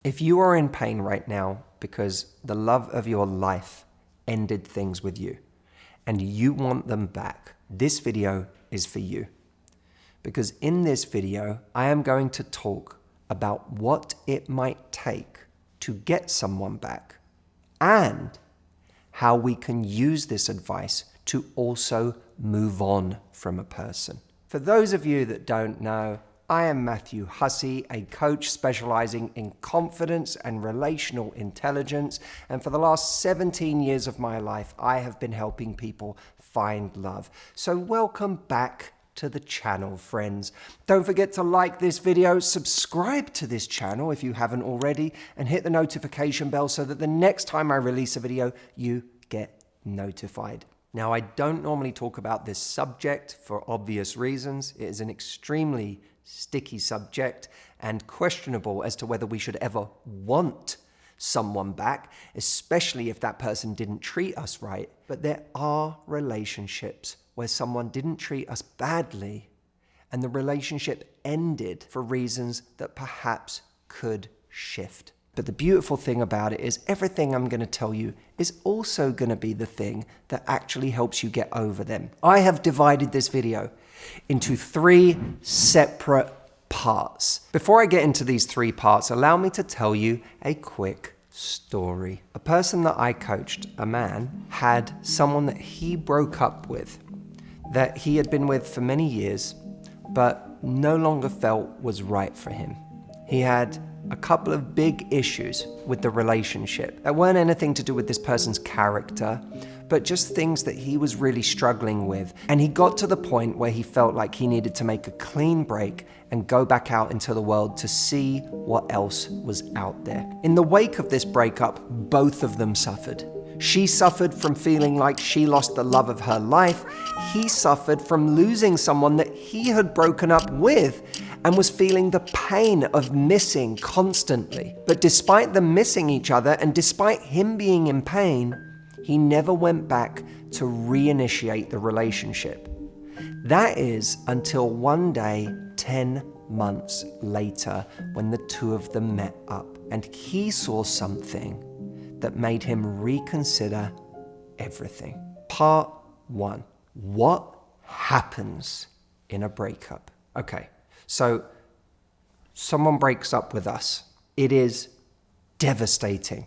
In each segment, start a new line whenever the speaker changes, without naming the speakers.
If you are in pain right now because the love of your life ended things with you and you want them back, this video is for you. Because in this video, I am going to talk about what it might take to get someone back and how we can use this advice to also move on from a person. For those of you that don't know, I am Matthew Hussey, a coach specializing in confidence and relational intelligence. And for the last 17 years of my life, I have been helping people find love. So welcome back to the channel, friends. Don't forget to like this video, subscribe to this channel if you haven't already, and hit the notification bell so that the next time I release a video, you get notified. Now, I don't normally talk about this subject for obvious reasons. It is an extremely sticky subject and questionable as to whether we should ever want someone back, especially if that person didn't treat us right. But there are relationships where someone didn't treat us badly and the relationship ended for reasons that perhaps could shift. But the beautiful thing about it is everything I'm going to tell you is also going to be the thing that actually helps you get over them. I have divided this video into 3 separate parts. Before I get into these 3 parts, allow me to tell you a quick story. A person that I coached, a man, had someone that he broke up with, that he had been with for many years, but no longer felt was right for him. He had a couple of big issues with the relationship that weren't anything to do with this person's character, but just things that he was really struggling with. And he got to the point where he felt like he needed to make a clean break and go back out into the world to see what else was out there. In the wake of this breakup, both of them suffered. She suffered from feeling like she lost the love of her life. He suffered from losing someone that he had broken up with and was feeling the pain of missing constantly. But despite them missing each other and despite him being in pain, he never went back to reinitiate the relationship. That is until one day, 10 months later, when the two of them met up and he saw something that made him reconsider everything. Part 1. What happens in a breakup? Okay, so someone breaks up with us. It is devastating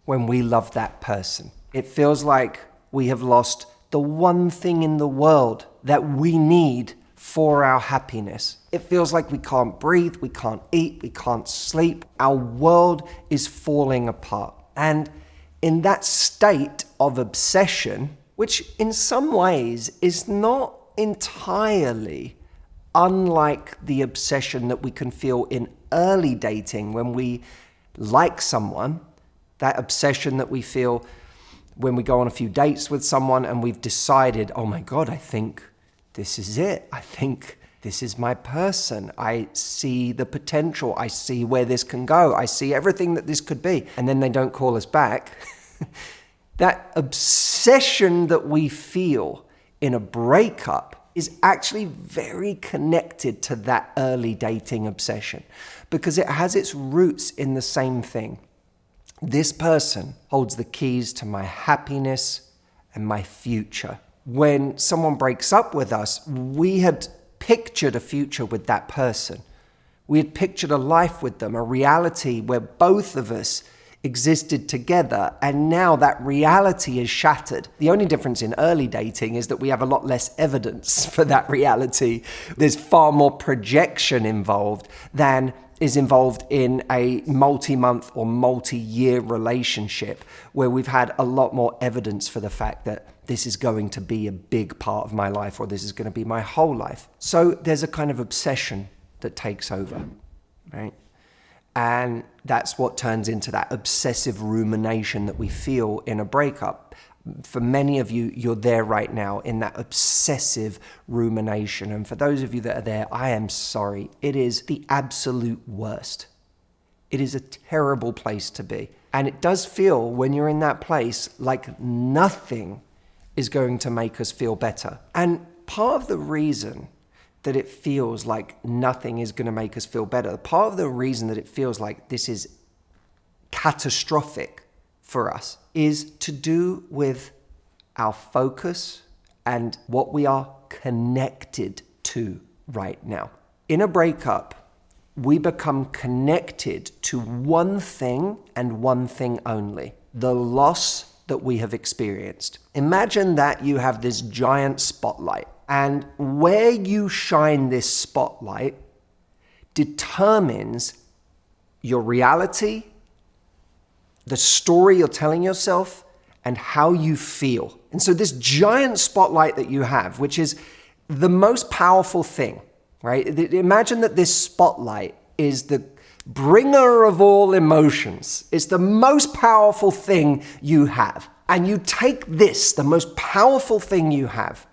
when we love that person. It feels like we have lost the one thing in the world that we need for our happiness. It feels like we can't breathe, we can't eat, we can't sleep. Our world is falling apart. And in that state of obsession, which in some ways is not entirely unlike the obsession that we can feel in early dating when we like someone, that obsession that we feel when we go on a few dates with someone and we've decided, oh my God, I think this is it. I think this is my person. I see the potential. I see where this can go. I see everything that this could be. And then they don't call us back. That obsession that we feel in a breakup is actually very connected to that early dating obsession because it has its roots in the same thing. This person holds the keys to my happiness and my future. When someone breaks up with us, we had pictured a future with that person. We had pictured a life with them, a reality where both of us existed together, and now that reality is shattered. The only difference in early dating is that we have a lot less evidence for that reality. There's far more projection involved than is involved in a multi-month or multi-year relationship where we've had a lot more evidence for the fact that this is going to be a big part of my life or this is going to be my whole life. So there's a kind of obsession that takes over, right? And that's what turns into that obsessive rumination that we feel in a breakup. For many of you, you're there right now in that obsessive rumination. And for those of you that are there, I am sorry. It is the absolute worst. It is a terrible place to be. And it does feel, when you're in that place, like nothing is going to make us feel better. And part of the reason that it feels like nothing is going to make us feel better, part of the reason that it feels like this is catastrophic for us is to do with our focus and what we are connected to right now. In a breakup, we become connected to one thing and one thing only: the loss that we have experienced. Imagine that you have this giant spotlight, and where you shine this spotlight determines your reality, the story you're telling yourself, and how you feel. And so this giant spotlight that you have, which is the most powerful thing, right? Imagine that this spotlight is the bringer of all emotions. It's the most powerful thing you have. And you take this, the most powerful thing you have,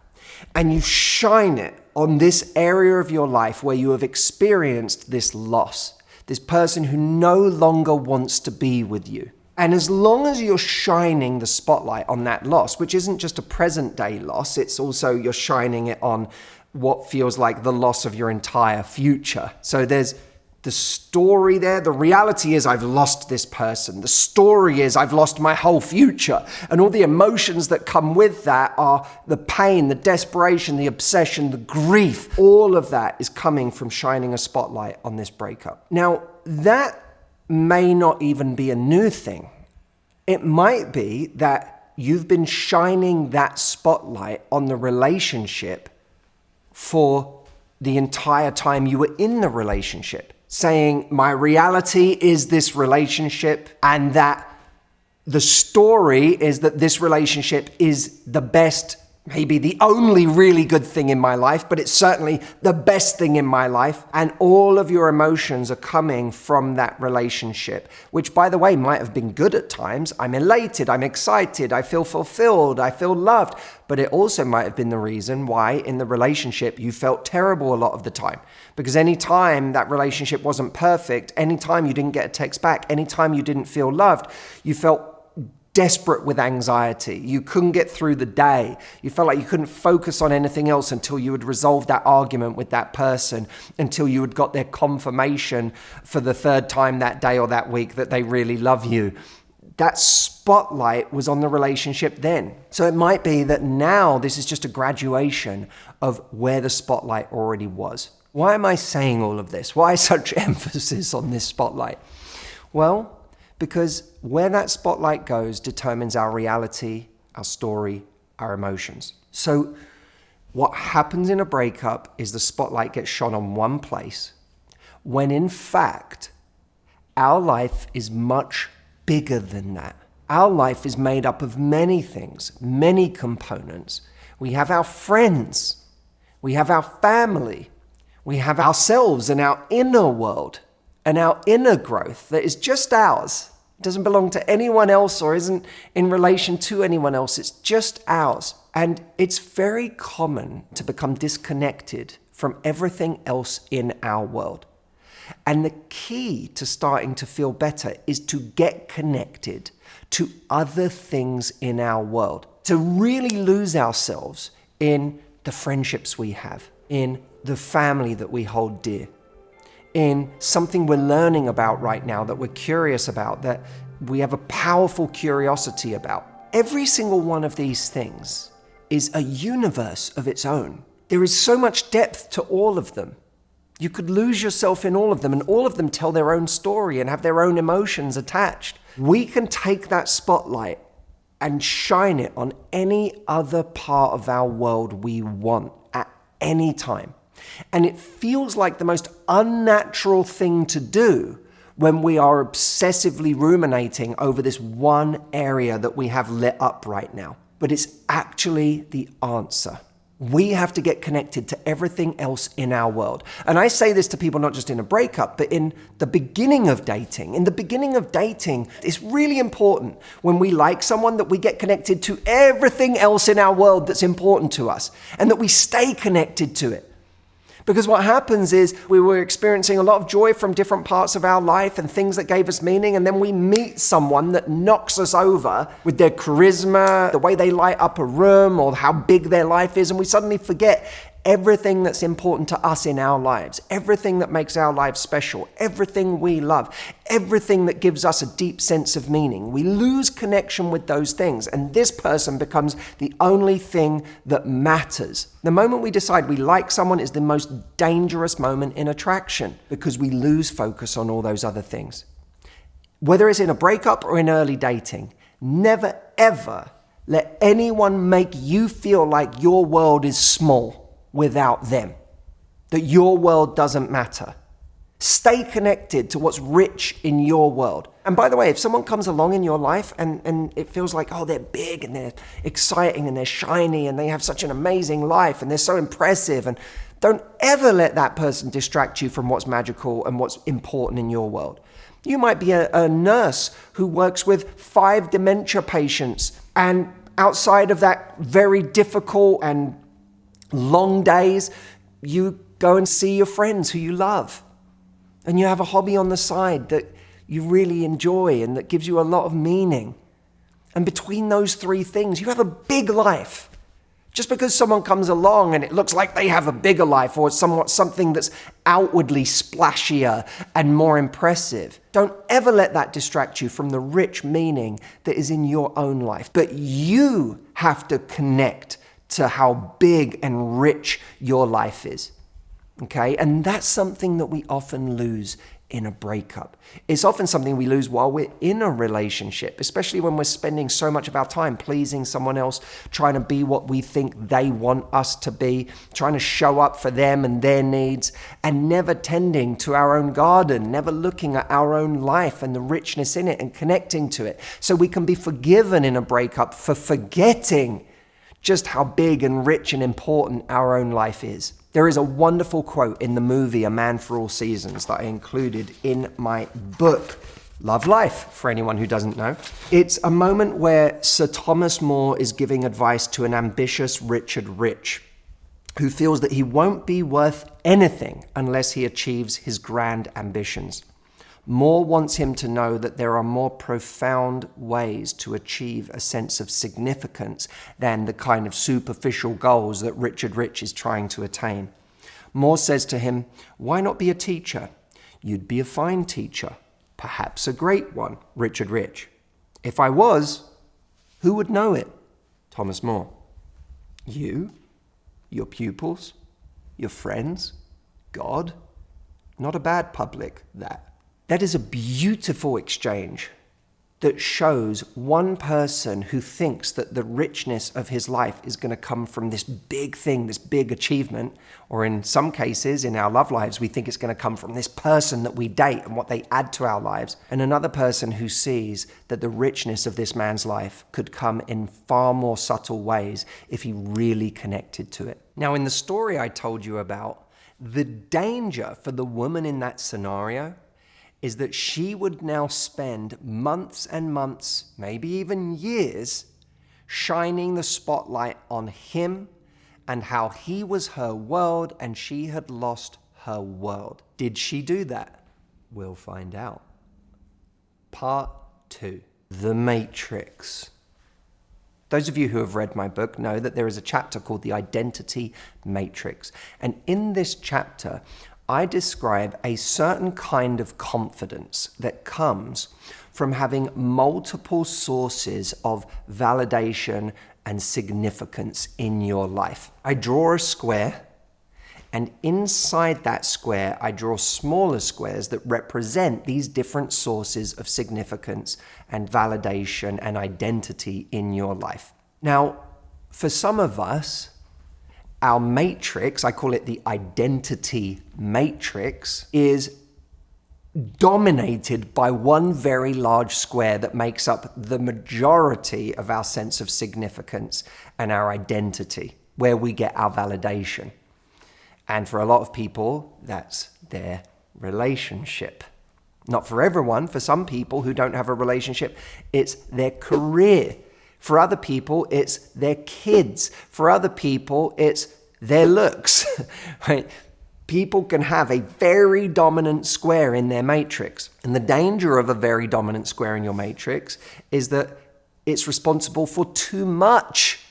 and you shine it on this area of your life where you have experienced this loss, this person who no longer wants to be with you. And as long as you're shining the spotlight on that loss, which isn't just a present day loss, it's also you're shining it on what feels like the loss of your entire future. So there's the story there. The reality is I've lost this person. The story is I've lost my whole future. And all the emotions that come with that are the pain, the desperation, the obsession, the grief. All of that is coming from shining a spotlight on this breakup. Now, that may not even be a new thing. It might be that you've been shining that spotlight on the relationship for the entire time you were in the relationship, saying my reality is this relationship, and that the story is that this relationship is the best, maybe the only really good thing in my life, but it's certainly the best thing in my life. And all of your emotions are coming from that relationship, which, by the way, might have been good at times. I'm elated, I'm excited, I feel fulfilled, I feel loved. But it also might have been the reason why in the relationship you felt terrible a lot of the time. Because anytime that relationship wasn't perfect, anytime you didn't get a text back, anytime you didn't feel loved, you felt desperate with anxiety. You couldn't get through the day. You felt like you couldn't focus on anything else until you had resolved that argument with that person, until you had got their confirmation for the third time that day or that week that they really love you. That spotlight was on the relationship then. So it might be that now this is just a graduation of where the spotlight already was. Why am I saying all of this? Why such emphasis on this spotlight? Well, because where that spotlight goes determines our reality, our story, our emotions. So what happens in a breakup is the spotlight gets shone on one place, when in fact, our life is much bigger than that. Our life is made up of many things, many components. We have our friends, we have our family, we have ourselves and our inner world and our inner growth that is just ours. It doesn't belong to anyone else or isn't in relation to anyone else. It's just ours. And it's very common to become disconnected from everything else in our world. And the key to starting to feel better is to get connected to other things in our world, to really lose ourselves in the friendships we have, in the family that we hold dear, in something we're learning about right now that we're curious about, that we have a powerful curiosity about. Every single one of these things is a universe of its own. There is so much depth to all of them. You could lose yourself in all of them, and all of them tell their own story and have their own emotions attached. We can take that spotlight and shine it on any other part of our world we want at any time. And it feels like the most unnatural thing to do when we are obsessively ruminating over this one area that we have lit up right now. But it's actually the answer. We have to get connected to everything else in our world. And I say this to people not just in a breakup, but in the beginning of dating. In the beginning of dating, it's really important when we like someone that we get connected to everything else in our world that's important to us, and that we stay connected to it. Because what happens is we were experiencing a lot of joy from different parts of our life and things that gave us meaning, and then we meet someone that knocks us over with their charisma, the way they light up a room, or how big their life is, and we suddenly forget everything that's important to us in our lives, everything that makes our lives special, everything we love, everything that gives us a deep sense of meaning. We lose connection with those things, and this person becomes the only thing that matters. The moment we decide we like someone is the most dangerous moment in attraction, because we lose focus on all those other things. Whether it's in a breakup or in early dating, never ever let anyone make you feel like your world is small without them, that your world doesn't matter. Stay connected to what's rich in your world. And by the way, if someone comes along in your life and it feels like, oh, they're big and they're exciting and they're shiny and they have such an amazing life and they're so impressive, and don't ever let that person distract you from what's magical and what's important in your world. You might be a nurse who works with 5 dementia patients, and outside of that very difficult and long days, you go and see your friends who you love. And you have a hobby on the side that you really enjoy and that gives you a lot of meaning. And between those 3 things, you have a big life. Just because someone comes along and it looks like they have a bigger life or something that's outwardly splashier and more impressive, don't ever let that distract you from the rich meaning that is in your own life. But you have to connect to how big and rich your life is. Okay? And that's something that we often lose in a breakup. It's often something we lose while we're in a relationship, especially when we're spending so much of our time pleasing someone else, trying to be what we think they want us to be, trying to show up for them and their needs, and never tending to our own garden, never looking at our own life and the richness in it and connecting to it. So we can be forgiven in a breakup for forgetting just how big and rich and important our own life is. There is a wonderful quote in the movie A Man for All Seasons that I included in my book, Love Life, for anyone who doesn't know. It's a moment where Sir Thomas More is giving advice to an ambitious Richard Rich, who feels that he won't be worth anything unless he achieves his grand ambitions. Moore wants him to know that there are more profound ways to achieve a sense of significance than the kind of superficial goals that Richard Rich is trying to attain. Moore says to him, "Why not be a teacher? You'd be a fine teacher, perhaps a great one, Richard Rich." "If I was, who would know it?" Thomas More. "You? Your pupils? Your friends? God? Not a bad public, that." That is a beautiful exchange that shows one person who thinks that the richness of his life is going to come from this big thing, this big achievement, or in some cases, in our love lives, we think it's going to come from this person that we date and what they add to our lives, and another person who sees that the richness of this man's life could come in far more subtle ways if he really connected to it. Now, in the story I told you about, the danger for the woman in that scenario is that she would now spend months and months, maybe even years, shining the spotlight on him and how he was her world and she had lost her world. Did she do that? We'll find out. Part 2, The Matrix. Those of you who have read my book know that there is a chapter called The Identity Matrix. And in this chapter, I describe a certain kind of confidence that comes from having multiple sources of validation and significance in your life. I draw a square, and inside that square, I draw smaller squares that represent these different sources of significance and validation and identity in your life. Now, for some of us, our matrix, I call it the identity matrix, is dominated by one very large square that makes up the majority of our sense of significance and our identity, where we get our validation. And for a lot of people, that's their relationship. Not for everyone. For some people who don't have a relationship, it's their career. For other people, it's their kids. For other people, it's their looks. Right? People can have a very dominant square in their matrix. And the danger of a very dominant square in your matrix is that it's responsible for too much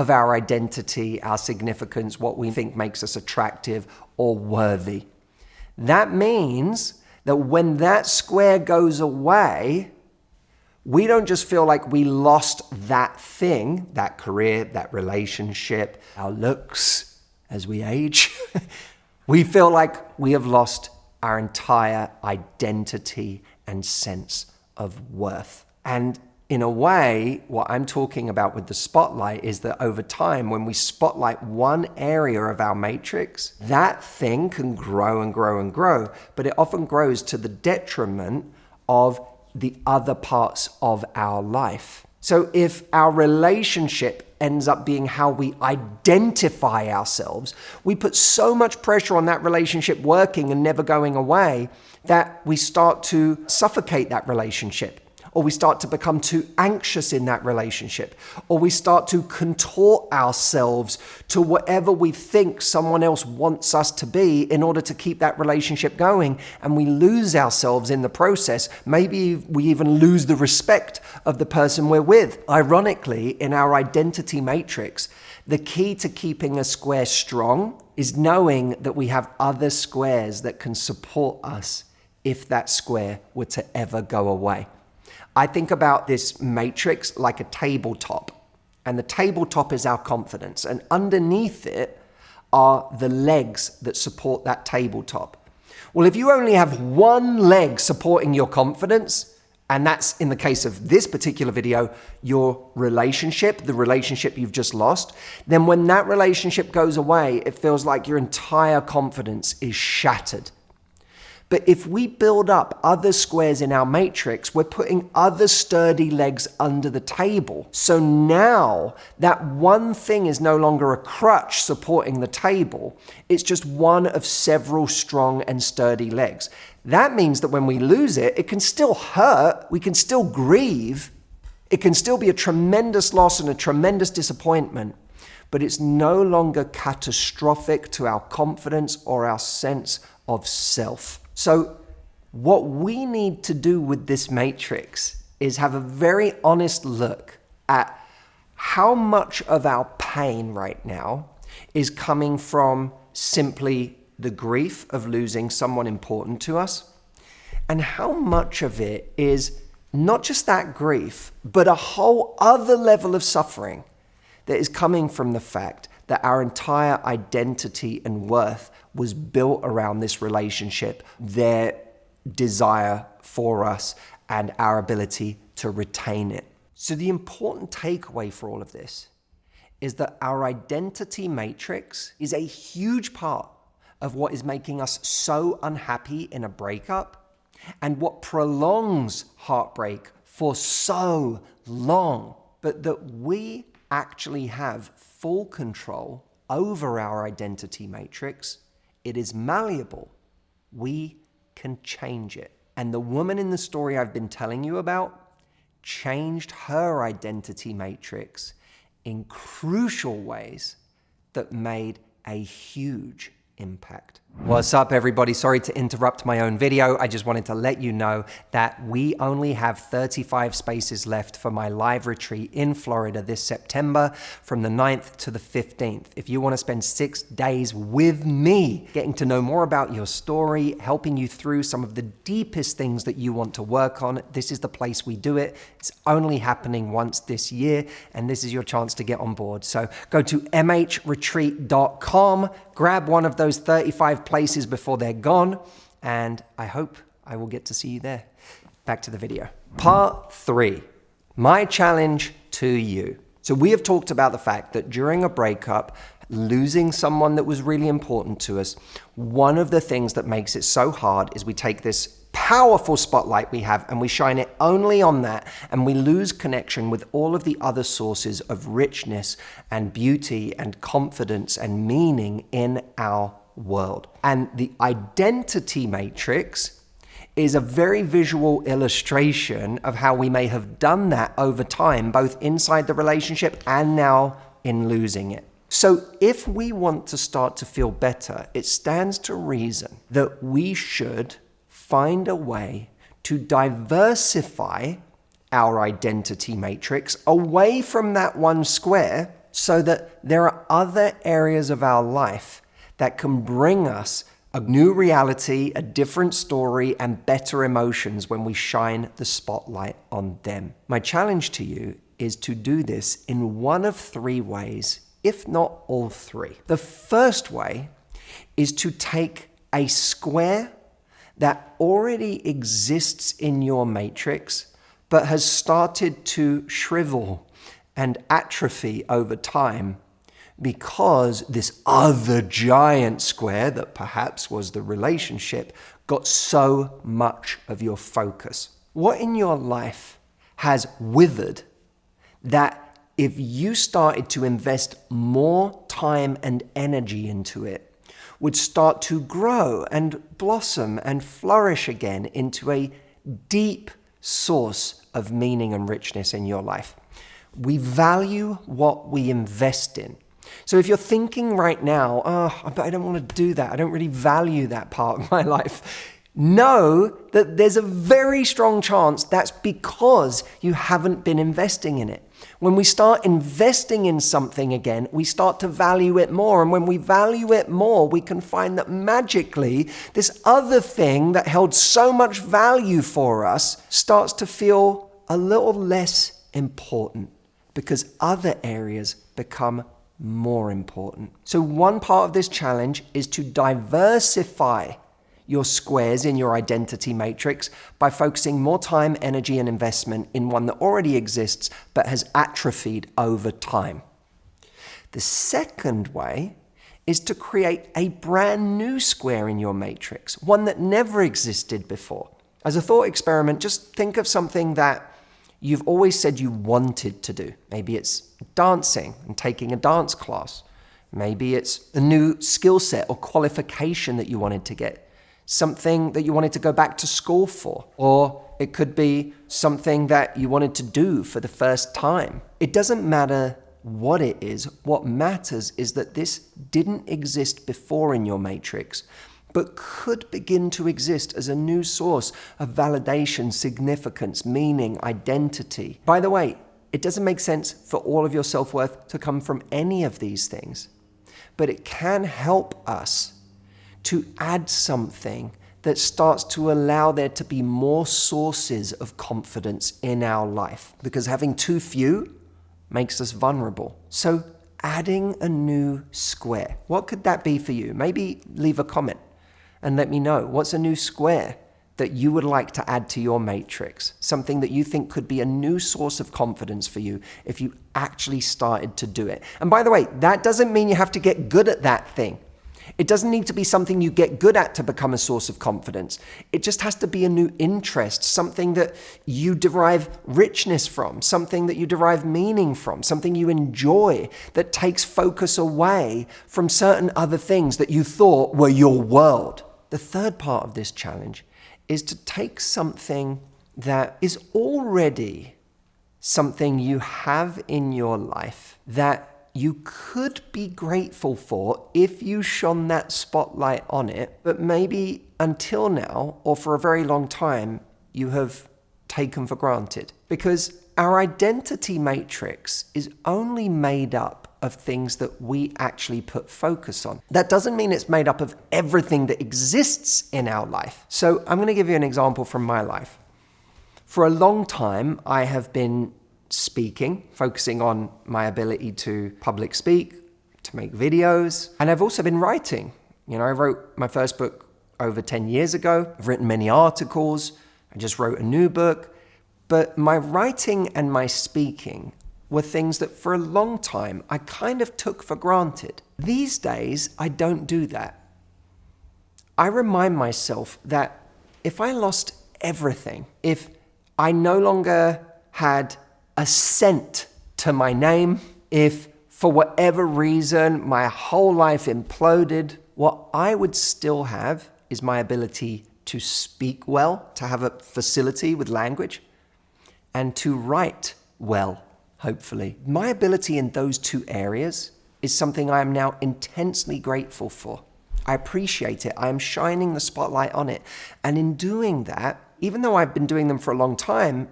of our identity, our significance, what we think makes us attractive or worthy. That means that when that square goes away, we don't just feel like we lost that thing, that career, that relationship, our looks as we age. We feel like we have lost our entire identity and sense of worth. And in a way, what I'm talking about with the spotlight is that over time, when we spotlight one area of our matrix, that thing can grow and grow and grow, but it often grows to the detriment of the other parts of our life. So if our relationship ends up being how we identify ourselves, we put so much pressure on that relationship working and never going away that we start to suffocate that relationship, or we start to become too anxious in that relationship, or we start to contort ourselves to whatever we think someone else wants us to be in order to keep that relationship going, and we lose ourselves in the process. Maybe we even lose the respect of the person we're with. Ironically, in our identity matrix, the key to keeping a square strong is knowing that we have other squares that can support us if that square were to ever go away. I think about this matrix like a tabletop, and the tabletop is our confidence, and underneath it are the legs that support that tabletop. Well, if you only have one leg supporting your confidence, and that's in the case of this particular video, your relationship, the relationship you've just lost, then when that relationship goes away, it feels like your entire confidence is shattered. But if we build up other squares in our matrix, we're putting other sturdy legs under the table. So now that one thing is no longer a crutch supporting the table. It's just one of several strong and sturdy legs. That means that when we lose it, it can still hurt. We can still grieve. It can still be a tremendous loss and a tremendous disappointment. But it's no longer catastrophic to our confidence or our sense of self. So what we need to do with this matrix is have a very honest look at how much of our pain right now is coming from simply the grief of losing someone important to us, and how much of it is not just that grief, but a whole other level of suffering that is coming from the fact that our entire identity and worth was built around this relationship, their desire for us, and our ability to retain it. So the important takeaway for all of this is that our identity matrix is a huge part of what is making us so unhappy in a breakup and what prolongs heartbreak for so long, but that we actually have full control over our identity matrix. It is malleable. We can change it. And the woman in the story I've been telling you about changed her identity matrix in crucial ways that made a huge impact. What's up, everybody? Sorry to interrupt my own video. I just wanted to let you know that we only have 35 spaces left for my live retreat in Florida this September from the 9th to the 15th. If you want to spend 6 days with me, getting to know more about your story, helping you through some of the deepest things that you want to work on, this is the place we do it. It's only happening once this year, and this is your chance to get on board. So go to mhretreat.com, grab one of those 35 places before they're gone, and I hope I will get to see you there. Back to the video. Part 3, my challenge to you. So we have talked about the fact that during a breakup, losing someone that was really important to us, one of the things that makes it so hard is we take this powerful spotlight we have and we shine it only on that, and we lose connection with all of the other sources of richness and beauty and confidence and meaning in our world. And the identity matrix is a very visual illustration of how we may have done that over time, both inside the relationship and now in losing it. So if we want to start to feel better, it stands to reason that we should find a way to diversify our identity matrix away from that one square so that there are other areas of our life that can bring us a new reality, a different story, and better emotions when we shine the spotlight on them. My challenge to you is to do this in one of three ways, if not all three. The first way is to take a square that already exists in your matrix, but has started to shrivel and atrophy over time because this other giant square that perhaps was the relationship got so much of your focus. What in your life has withered that if you started to invest more time and energy into it, would start to grow and blossom and flourish again into a deep source of meaning and richness in your life? We value what we invest in. So if you're thinking right now, but I don't want to do that, I don't really value that part of my life, know that there's a very strong chance that's because you haven't been investing in it. When we start investing in something again, we start to value it more. And when we value it more, we can find that magically, this other thing that held so much value for us starts to feel a little less important because other areas become more important. So one part of this challenge is to diversify your squares in your identity matrix by focusing more time, energy, and investment in one that already exists but has atrophied over time. The second way is to create a brand new square in your matrix, one that never existed before. As a thought experiment, just think of something that you've always said you wanted to do. Maybe it's dancing and taking a dance class. Maybe it's a new skill set or qualification that you wanted to get. Something that you wanted to go back to school for, or it could be something that you wanted to do for the first time. It doesn't matter what it is. What matters is that this didn't exist before in your matrix, but could begin to exist as a new source of validation, significance, meaning, identity. By the way, it doesn't make sense for all of your self-worth to come from any of these things, but it can help us to add something that starts to allow there to be more sources of confidence in our life, because having too few makes us vulnerable. So adding a new square, what could that be for you? Maybe leave a comment and let me know. What's a new square that you would like to add to your matrix? Something that you think could be a new source of confidence for you if you actually started to do it. And by the way, that doesn't mean you have to get good at that thing. It doesn't need to be something you get good at to become a source of confidence. It just has to be a new interest, something that you derive richness from, something that you derive meaning from, something you enjoy that takes focus away from certain other things that you thought were your world. The third part of this challenge is to take something that is already something you have in your life that you could be grateful for if you shone that spotlight on it, but maybe until now, or for a very long time, you have taken for granted. Because our identity matrix is only made up of things that we actually put focus on. That doesn't mean it's made up of everything that exists in our life. So I'm going to give you an example from my life. For a long time, I have been speaking, focusing on my ability to public speak, to make videos. And I've also been writing. I wrote my first book over 10 years ago. I've written many articles. I just wrote a new book. But my writing and my speaking were things that for a long time I kind of took for granted. These days, I don't do that. I remind myself that if I lost everything, if I no longer had a cent to my name, if for whatever reason my whole life imploded, what I would still have is my ability to speak well, to have a facility with language, and to write well, hopefully. My ability in those two areas is something I am now intensely grateful for. I appreciate it. I am shining the spotlight on it. And in doing that, even though I've been doing them for a long time,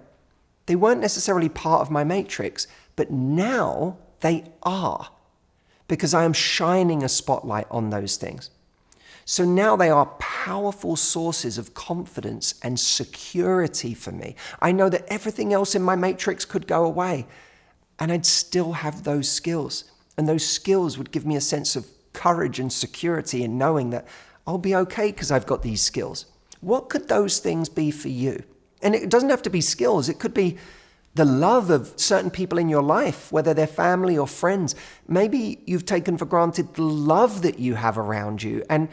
they weren't necessarily part of my matrix, but now They are, because I am shining a spotlight on those things. So now they are powerful sources of confidence and security for me. I know that everything else in my matrix could go away, and I'd still have those skills. And those skills would give me a sense of courage and security in knowing that I'll be okay because I've got these skills. What could those things be for you? And it doesn't have to be skills. It could be the love of certain people in your life, whether they're family or friends. Maybe you've taken for granted the love that you have around you. And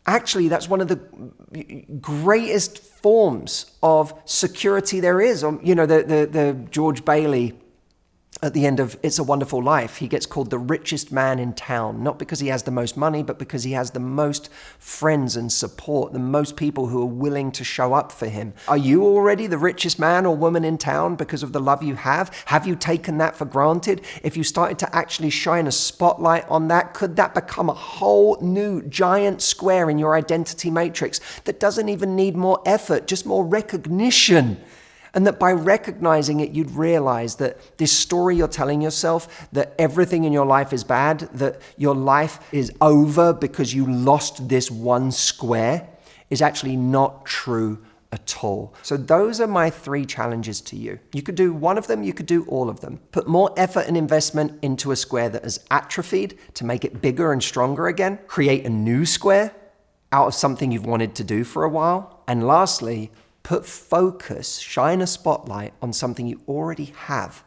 actually, that's one of the greatest forms of security there is. The George Bailey, at the end of It's a Wonderful Life, he gets called the richest man in town, not because he has the most money, but because he has the most friends and support, the most people who are willing to show up for him. Are you already the richest man or woman in town because of the love you have? Have you taken that for granted? If you started to actually shine a spotlight on that, could that become a whole new giant square in your identity matrix that doesn't even need more effort, just more recognition? And that by recognizing it, you'd realize that this story you're telling yourself, that everything in your life is bad, that your life is over because you lost this one square, is actually not true at all. So those are my 3 challenges to you. You could do one of them, you could do all of them. Put more effort and investment into a square that is atrophied to make it bigger and stronger again. Create a new square out of something you've wanted to do for a while. And lastly, put focus, shine a spotlight on something you already have,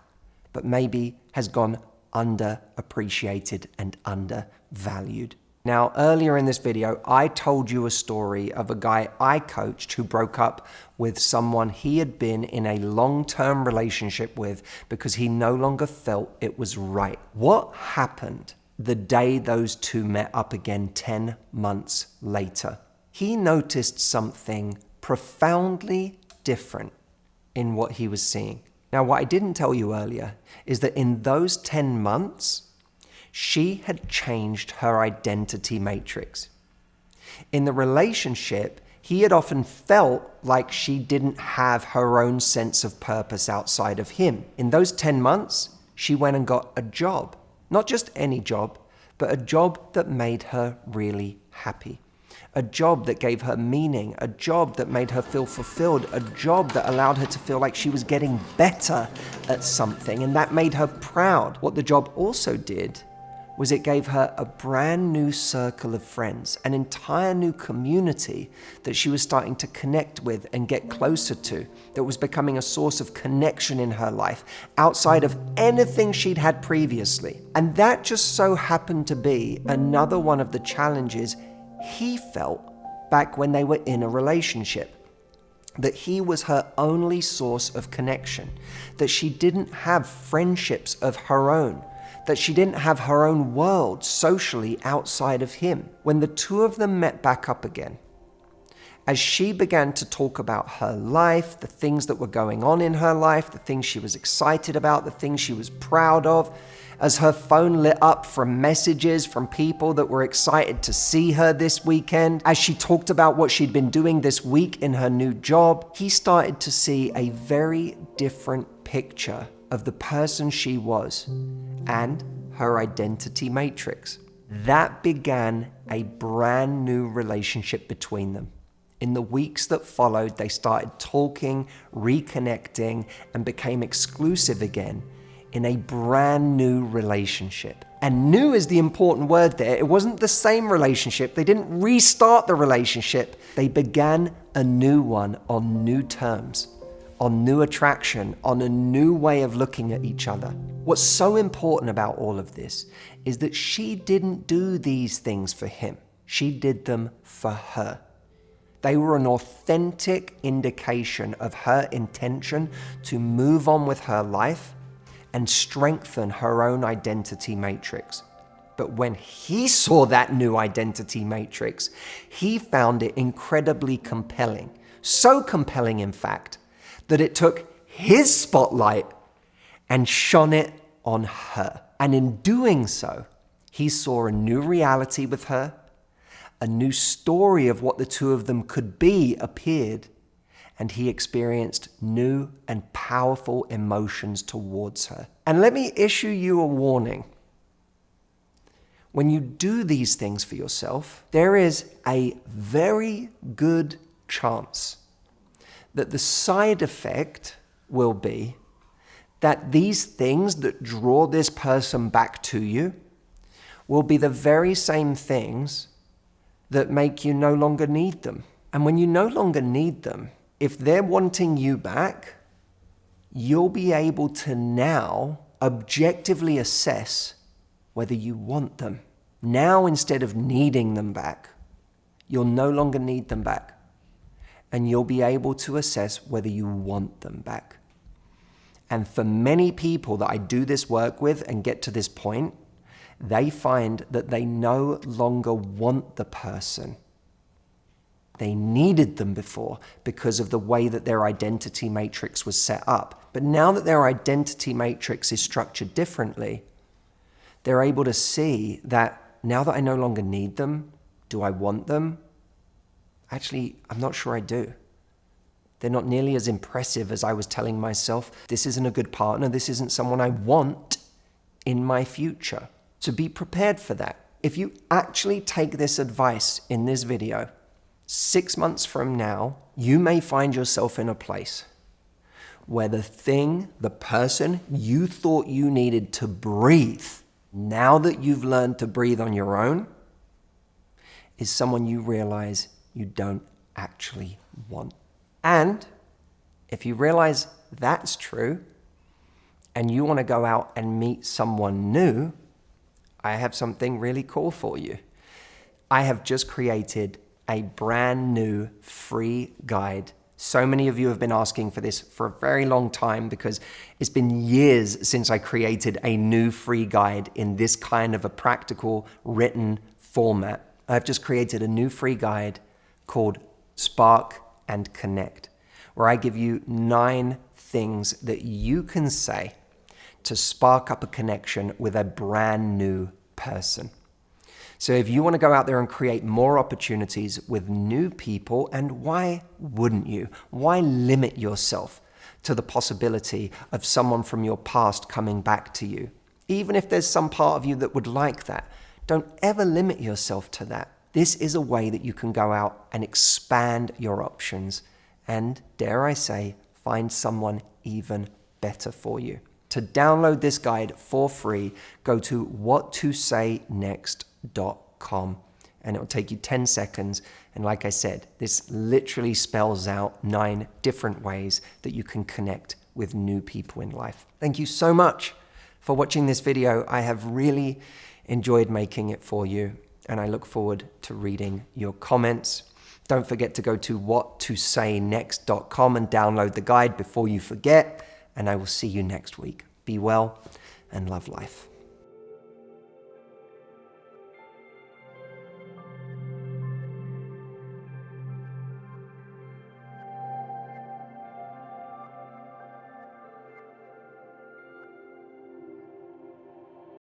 but maybe has gone underappreciated and undervalued. Now, earlier in this video, I told you a story of a guy I coached who broke up with someone he had been in a long-term relationship with because he no longer felt it was right. What happened the day those two met up again 10 months later? He noticed something profoundly different in what he was seeing. Now, what I didn't tell you earlier is that in those 10 months, she had changed her identity matrix. In the relationship, he had often felt like she didn't have her own sense of purpose outside of him. In those 10 months, she went and got a job. Not just any job, but a job that made her really happy. A job that gave her meaning, a job that made her feel fulfilled, a job that allowed her to feel like she was getting better at something, and that made her proud. What the job also did was it gave her a brand new circle of friends, an entire new community that she was starting to connect with and get closer to, that was becoming a source of connection in her life outside of anything she'd had previously. And that just so happened to be another one of the challenges he felt back when they were in a relationship, that he was her only source of connection, that she didn't have friendships of her own, that she didn't have her own world socially outside of him. When the two of them met back up again, as she began to talk about her life, the things that were going on in her life, the things she was excited about, the things she was proud of, as her phone lit up from messages from people that were excited to see her this weekend, as she talked about what she'd been doing this week in her new job, he started to see a very different picture of the person she was and her identity matrix. That began a brand new relationship between them. In the weeks that followed, they started talking, reconnecting, and became exclusive again in a brand new relationship. And new is the important word there. It wasn't the same relationship. They didn't restart the relationship. They began a new one on new terms, on new attraction, on a new way of looking at each other. What's so important about all of this is that she didn't do these things for him. She did them for her. They were an authentic indication of her intention to move on with her life and strengthen her own identity matrix. But when he saw that new identity matrix, he found it incredibly compelling. So compelling, in fact, that it took his spotlight and shone it on her. And in doing so, he saw a new reality with her, a new story of what the two of them could be appeared, and he experienced new and powerful emotions towards her. And let me issue you a warning. When you do these things for yourself, there is a very good chance that the side effect will be that these things that draw this person back to you will be the very same things that make you no longer need them. And when you no longer need them, if they're wanting you back, you'll be able to now objectively assess whether you want them. Now, instead of needing them back, you'll no longer need them back. And you'll be able to assess whether you want them back. And for many people that I do this work with and get to this point, they find that they no longer want the person. They needed them before because of the way that their identity matrix was set up. But now that their identity matrix is structured differently, they're able to see that now that I no longer need them, do I want them? Actually, I'm not sure I do. They're not nearly as impressive as I was telling myself. This isn't a good partner. This isn't someone I want in my future. So be prepared for that. If you actually take this advice in this video, 6 months from now, you may find yourself in a place where the person you thought you needed to breathe, now that you've learned to breathe on your own, is someone you realize you don't actually want. And if you realize that's true and you want to go out and meet someone new, I have something really cool for you. I have just created a brand new free guide. So many of you have been asking for this for a very long time because it's been years since I created a new free guide in this kind of a practical written format. I've just created a new free guide called Spark and Connect, where I give you 9 things that you can say to spark up a connection with a brand new person. So if you want to go out there and create more opportunities with new people, and why wouldn't you? Why limit yourself to the possibility of someone from your past coming back to you? Even if there's some part of you that would like that, don't ever limit yourself to that. This is a way that you can go out and expand your options and, dare I say, find someone even better for you. To download this guide for free, go to whattosaynext.com and it will take you 10 seconds. And like I said, this literally spells out 9 different ways that you can connect with new people in life. Thank you so much for watching this video. I have really enjoyed making it for you, and I look forward to reading your comments. Don't forget to go to whattosaynext.com and download the guide before you forget, and I will see you next week. Be well and love life.